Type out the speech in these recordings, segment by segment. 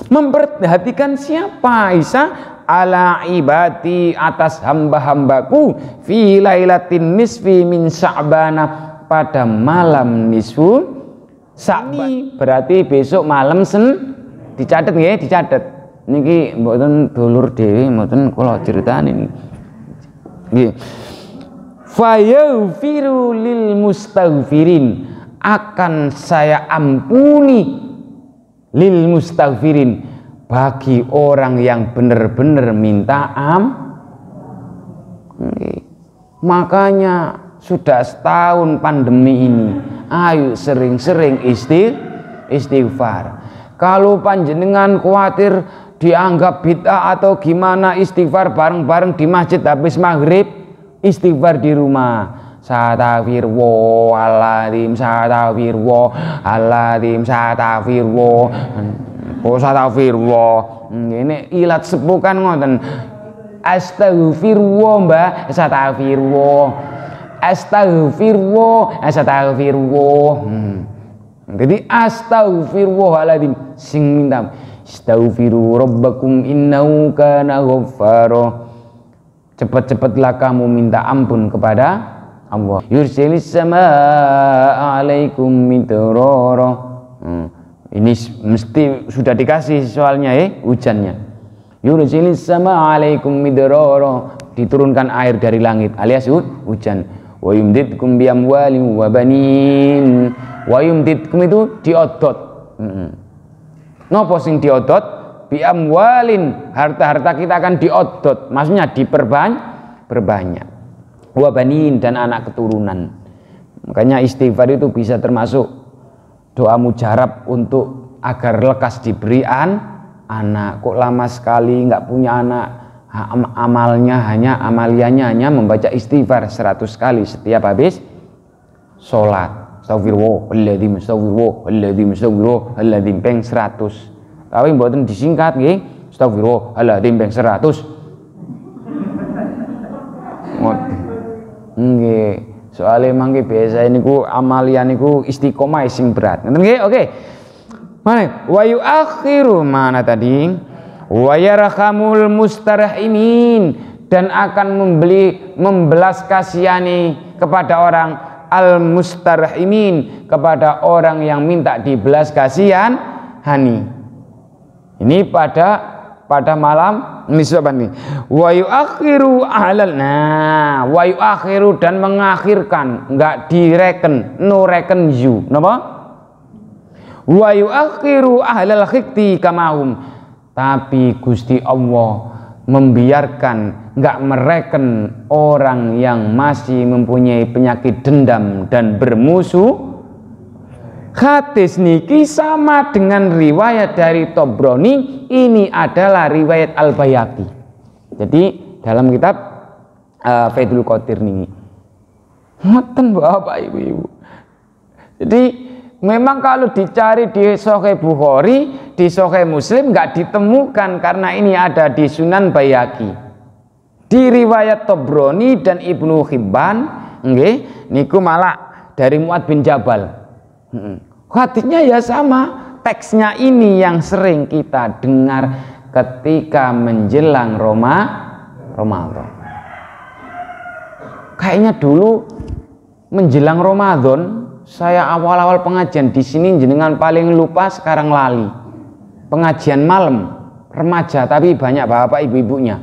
Memperhatikan siapa? Isa ala ibati, atas hamba-hambaku, fi lailatin nisfi min Sya'bana, pada malam nisfu Sya'ban. Berarti besok malam dicatat nggih, dicatat. Niki mboten dulur dhewe, mboten kula critani niki. Nggih. Fayaghfiru lil mustaghfirin, akan saya ampuni lil mustaghfirin, bagi orang yang benar-benar minta Makanya sudah setahun pandemi ini, ayo sering-sering istighfar. Kalau panjenengan khawatir dianggap bid'ah atau gimana, istighfar bareng-bareng di masjid habis maghrib, istighfar di rumah. Satafirwalladzim, satafirwalladzim, satafirwall. Oh satafirwall. Ini ilat sepuh kan ngoten. Astaghfirullah mbak, satafirwall. Astaghfirullah, satafirwall. Jadi astaghfirullahaladzim, sing minta astaghfiru rabbakum innahu kana ghaffara. Cepat-cepatlah kamu minta ampun kepada Allah. Yursilis samaa alaikum midrara. Ini mesti sudah dikasih soalnya hujannya. Yursilis samaa alaikum midrara, diturunkan air dari langit alias hujan. Wa yumditkum bi amwalin wa banin. Wa yumditkum itu diodot. Napa sing diodot? Bi amwalin, harta-harta kita akan diodot, maksudnya berbanyak. Wa banin, dan anak keturunan. Makanya istighfar itu bisa termasuk doa mujarab untuk agar lekas diberi anak. Kok lama sekali nggak punya anak? Amaliannya hanya membaca istighfar 100 kali setiap habis sholat. Astagfirullahaladzim, astagfirullahaladzim, astagfirullahaladzim, peng 100. Tapi mboten disingkat nggih. Astagfirullahaladzim peng 100. Nggih, soalnya mangke biasa niku amalian niku istiqomah sing berat. Ngoten nggih? Oke. Mana? Wa yuakhiru, mana tadi? Wa yarhamul mustarahimin, dan akan membelas kasihani kepada orang al-mustarahimin, kepada orang yang minta dibelas kasihani. Ini pada malam nisbah nih. Wa yuakhiru ahlal, nah wa yuakhiru, dan mengakhirkan, enggak direken, no reckon you, napa? Wa yuakhiru ahlal khikti kamahum, tapi Gusti Allah membiarkan, enggak mereken orang yang masih mempunyai penyakit dendam dan bermusuh. Hadis niki sama dengan riwayat dari Tobroni, ini adalah riwayat Al-Baihaqi. Jadi dalam kitab Faidul Qadir niki. Ngoten Bapak Ibu-ibu. Jadi memang kalau dicari di Sahih Bukhari, di Sahih Muslim nggak ditemukan, karena ini ada di Sunan Baihaqi. Di riwayat Tobroni dan Ibnu Hibban, nggih, niku malah dari Mu'ad bin Jabal. Hadisnya ya sama, teksnya ini yang sering kita dengar ketika menjelang Ramadan. Kayaknya dulu menjelang Ramadan, saya awal-awal pengajian di sini jenengan paling lupa, sekarang lali. Pengajian malam remaja, tapi banyak bapak ibu-ibunya.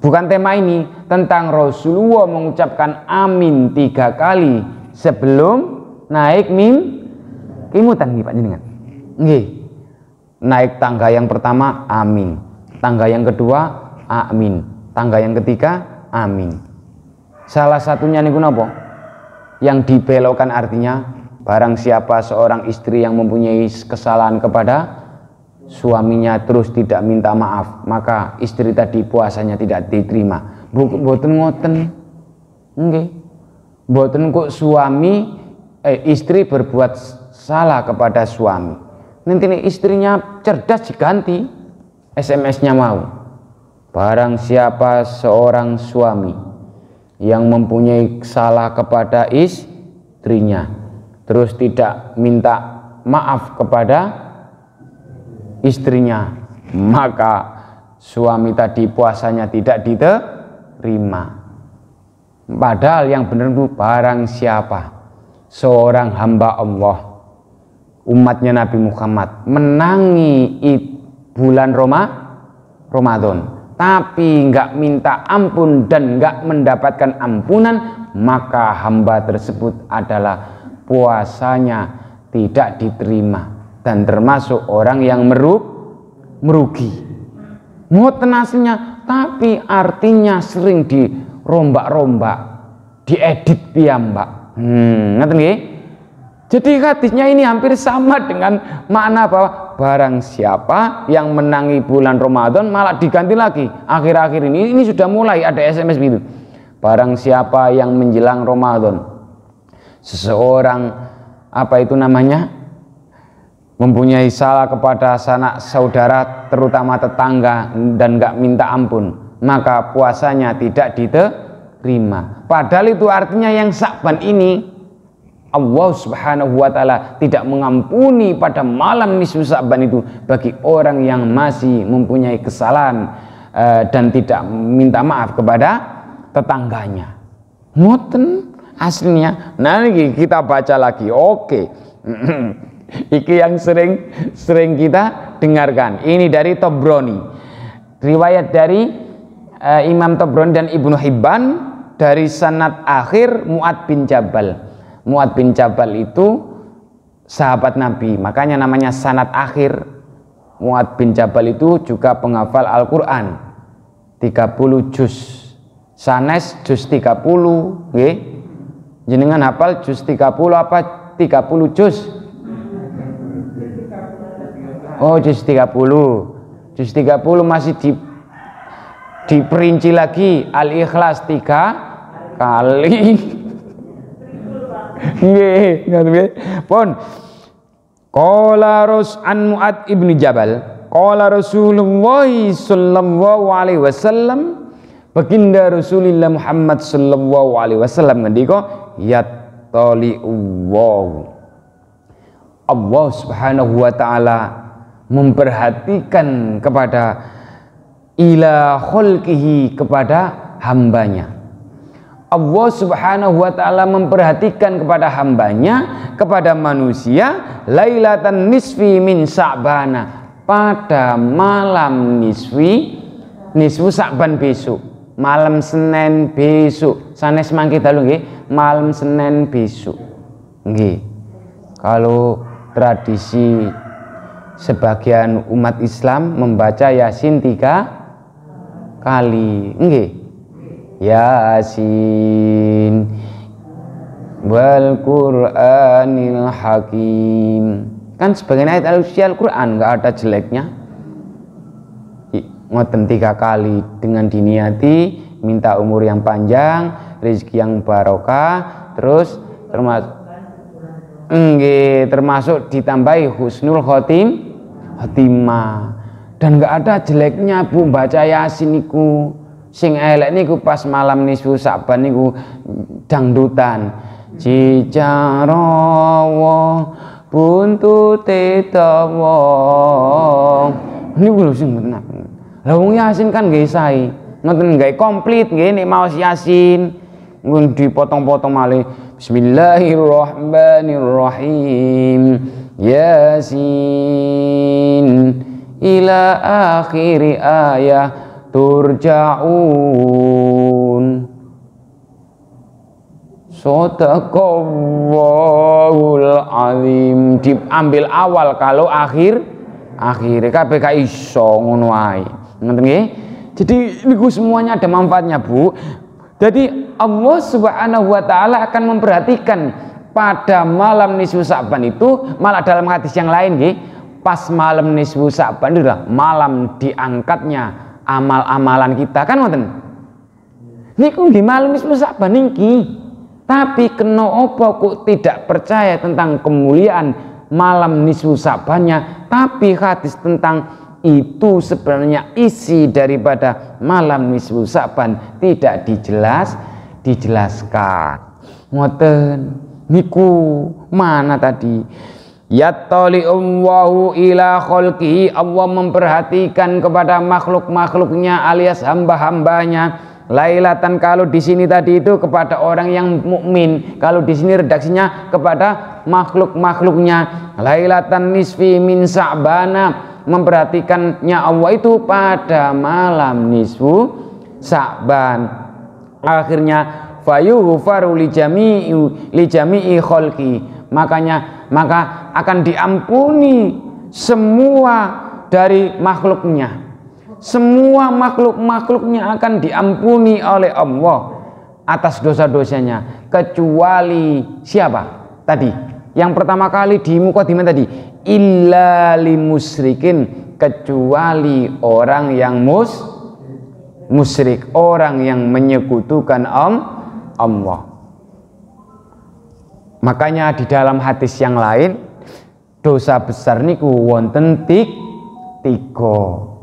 Bukan tema ini, tentang Rasulullah mengucapkan amin 3 kali sebelum naik imutan nih Pak jenengan. Nggih. Naik tangga yang pertama amin, tangga yang kedua amin, tangga yang ketiga amin. Salah satunya niku napa? Yang dibelokkan artinya, barang siapa seorang istri yang mempunyai kesalahan kepada suaminya terus tidak minta maaf, maka istri tadi puasanya tidak diterima. Mboten ngoten. Nggih. Mboten kok istri berbuat salah kepada suami, nanti istrinya cerdas diganti SMS-nya mau. Barang siapa seorang suami yang mempunyai salah kepada istrinya terus tidak minta maaf kepada istrinya, maka suami tadi puasanya tidak diterima. Padahal yang benar itu barang siapa seorang hamba Allah, umatnya Nabi Muhammad, menangi bulan Ramadan, tapi nggak minta ampun dan nggak mendapatkan ampunan, maka hamba tersebut adalah puasanya tidak diterima dan termasuk orang yang merugi. Ngoten aslinya, tapi artinya sering dirombak-rombak, diedit piyambak. Ngerti nggih? Jadi hadisnya ini hampir sama dengan makna bahwa barang siapa yang menangi bulan Ramadan, malah diganti lagi akhir-akhir ini sudah mulai ada SMS gitu. Barang siapa yang menjelang Ramadan, seseorang mempunyai salah kepada sanak saudara terutama tetangga dan nggak minta ampun, maka puasanya tidak diterima. Padahal itu artinya yang Sya'ban ini Allah Subhanahu wa Ta'ala tidak mengampuni pada malam nisfu Sya'ban itu bagi orang yang masih mempunyai kesalahan dan tidak minta maaf kepada tetangganya. Ngoten aslinya. Nah ini kita baca lagi. Oke. Iki yang sering kita dengarkan. Ini dari Tabrani. Riwayat dari Imam Tabrani dan Ibnu Hibban dari sanad akhir Mu'ad bin Jabal. Mu'ad bin Jabal itu sahabat Nabi, makanya namanya sanad akhir. Mu'ad bin Jabal itu juga penghafal Al-Quran 30 juz, sanes juz 30 nggih. Jenengan hafal juz 30 apa 30 juz? Oh, juz 30. Juz 30 masih diperinci lagi, Al-Ikhlas 3 kali. Nggih, nggih. Pun qala an Mu'ad ibn Jabal, qala Rasulullah sallallahu alaihi wasallam, baginda Rasulullah Muhammad sallallahu alaihi wasallam ngendika, Allah Subhanahu wa taala memperhatikan kepada ila khalqihi, kepada hambanya. Allah Subhanahu wa ta'ala memperhatikan kepada hambanya, kepada manusia, lailatan nisfi min Sya'bana, pada malam nisfu Sya'ban besok, malam Senin besok, sanes mangke dalu nggih, malam Senin besok nggih. Kalau tradisi sebagian umat Islam membaca Yasin 3 kali nggih. Yasin wal Qur'anil Hakim, kan sebagian ayat Al-Quran nggak ada jeleknya. Ngoten 3 kali dengan diniati minta umur yang panjang, rezeki yang barokah, terus termasuk ditambahi husnul khotimah, dan nggak ada jeleknya Bu baca Yasin niku. Sing elek niku pas malam nisfu Sya'ban niku dangdutan. Cicarawa buntute dawa. Niku lho sing bener. Lah wong Yasin kan nggih sae. Ngoten nggih komplit nggih nek maos Yasin. Ngun dipotong-potong malih. Bismillahirrahmanirrahim. Yasin ila akhiri ayah turja'un. Shadaqallahul azim. Diambil awal, kalau akhir kabeh ka iso ngono wae. Ngoten nggih? Jadi niku semuanya ada manfaatnya, Bu. Jadi Allah Subhanahu wa taala akan memperhatikan pada malam nisfu Sya'ban itu, malah dalam hadis yang lain nggih, pas malam nisfu Sya'ban itu malam diangkatnya amal-amalan kita, kan ngoten niku nggih malam nisfu Sya'ban niki. Tapi kena apa kok tidak percaya tentang kemuliaan malam nisfu Sya'bannya, tapi hadis tentang itu sebenarnya isi daripada malam nisfu Sya'ban tidak dijelaskan. Ngoten niku mana tadi Yattali'ullahu ila khalqihi, Allah memperhatikan kepada makhluk-makhluknya alias hamba-hambanya. Lailatan, kalau di sini tadi itu kepada orang yang mukmin, kalau di sini redaksinya kepada makhluk-makhluknya. Lailatan nisfi min Sa'bana, memperhatikannya Allah itu pada malam nisfu Sa'ban. Akhirnya fayughfaru li jami'i khalqi, maka akan diampuni semua dari makhluknya. Semua makhluk-makhluknya akan diampuni oleh Allah atas dosa-dosanya, kecuali siapa tadi? Yang pertama kali di mukadimah tadi, illa limusyrikin, kecuali orang yang musyrik, orang yang menyekutukan Allah. Makanya di dalam hadis yang lain, dosa besar niku wonten tiga.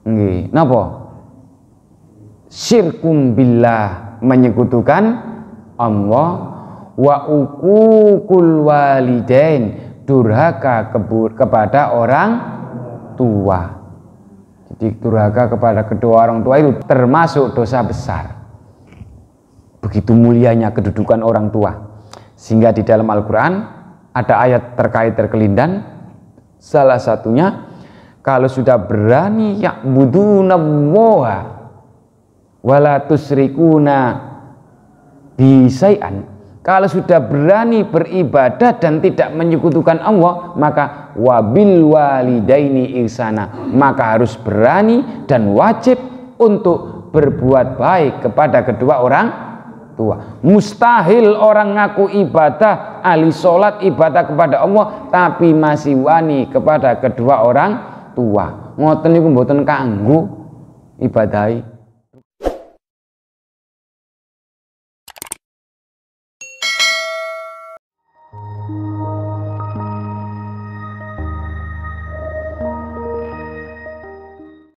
Nggih, napa? Syirkum billah, menyekutukan Allah, wa uququl walidain, durhaka kepada orang tua. Jadi durhaka kepada kedua orang tua itu termasuk dosa besar. Begitu mulianya kedudukan orang tua, sehingga di dalam Al-Quran ada ayat terkait terkelindan. Salah satunya, kalau sudah berani ya'budunallaha wala tusyrikuna bisai'an, kalau sudah berani beribadah dan tidak menyekutukan Allah, maka wabil walidaini ihsana, maka harus berani dan wajib untuk berbuat baik kepada kedua orang tua. Mustahil orang ngaku ibadah, ahli sholat, ibadah kepada Allah, tapi masih wani kepada kedua orang tua. Ngoten niku mboten kanggo ibadahi.